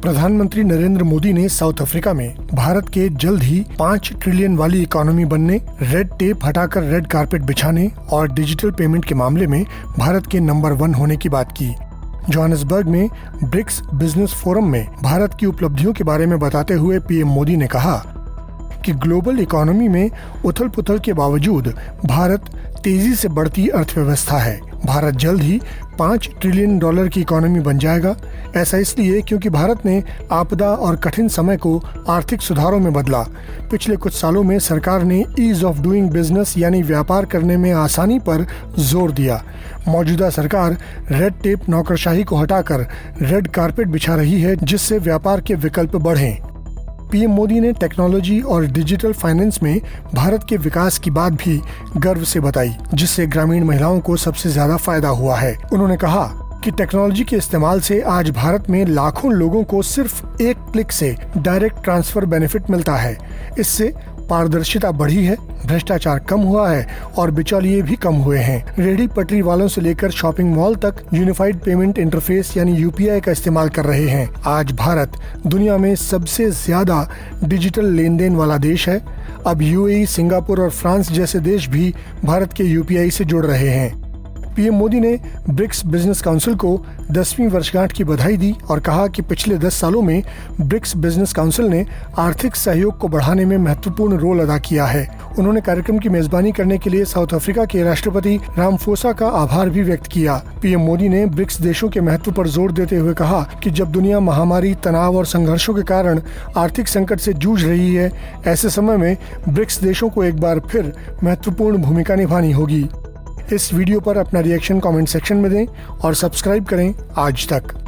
प्रधानमंत्री नरेंद्र मोदी ने south Africa में भारत के जल्द ही 5 ट्रिलियन वाली इकोनॉमी बनने, रेड टेप हटाकर रेड कारपेट बिछाने और डिजिटल पेमेंट के मामले में भारत के नंबर 1 होने की बात की। जोहानिसबर्ग में ब्रिक्स बिजनेस फोरम में भारत की उपलब्धियों के बारे में बताते हुए पीएम मोदी ने कहा कि ग्लोबल इकोनॉमी में उथल-पुथल के बावजूद भारत तेजी से बढ़ती अर्थव्यवस्था है। भारत जल्द ही $5 ट्रिलियन की इकोनॉमी बन जाएगा। ऐसा इसलिए क्योंकि भारत ने आपदा और कठिन समय को आर्थिक सुधारों में बदला। पिछले कुछ सालों में सरकार ने ईज ऑफ डूइंग बिजनेस यानी व्यापार करने में आसानी पर जोर दिया। मौजूदा सरकार रेड टेप नौकरशाही को हटाकर रेड कारपेट बिछा रही है, जिससे व्यापार के विकल्प बढ़ें। पीएम मोदी ने टेक्नोलॉजी और डिजिटल फाइनेंस में भारत के विकास की बात भी गर्व से बताई, जिससे ग्रामीण महिलाओं को सबसे ज्यादा फायदा हुआ है। उन्होंने कहा कि टेक्नोलॉजी के इस्तेमाल से आज भारत में लाखों लोगों को सिर्फ एक क्लिक से डायरेक्ट ट्रांसफर बेनिफिट मिलता है। इससे पारदर्शिता बढ़ी है, भ्रष्टाचार कम हुआ है और बिचौलिए भी कम हुए हैं। रेहड़ी पटरी वालों से लेकर शॉपिंग मॉल तक यूनिफाइड पेमेंट इंटरफेस यानी यूपीआई का इस्तेमाल कर रहे हैं। आज भारत दुनिया में सबसे ज्यादा डिजिटल लेन देन वाला देश है। अब यूएई, सिंगापुर और फ्रांस जैसे देश भी भारत के यूपीआई से जुड़ रहे हैं। पीएम मोदी ने ब्रिक्स बिजनेस काउंसिल को 10वीं वर्षगांठ की बधाई दी और कहा कि पिछले 10 सालों में ब्रिक्स बिजनेस काउंसिल ने आर्थिक सहयोग को बढ़ाने में महत्वपूर्ण रोल अदा किया है। उन्होंने कार्यक्रम की मेजबानी करने के लिए साउथ अफ्रीका के राष्ट्रपति रामाफोसा का आभार भी व्यक्त किया। पीएम मोदी ने ब्रिक्स देशों के महत्व पर जोर देते हुए कहा कि जब दुनिया महामारी, तनाव और संघर्षों के कारण आर्थिक संकट से जूझ रही है, ऐसे समय में ब्रिक्स देशों को एक बार फिर महत्वपूर्ण भूमिका निभानी होगी। इस वीडियो पर अपना रिएक्शन कमेंट सेक्शन में दें और सब्सक्राइब करें आज तक।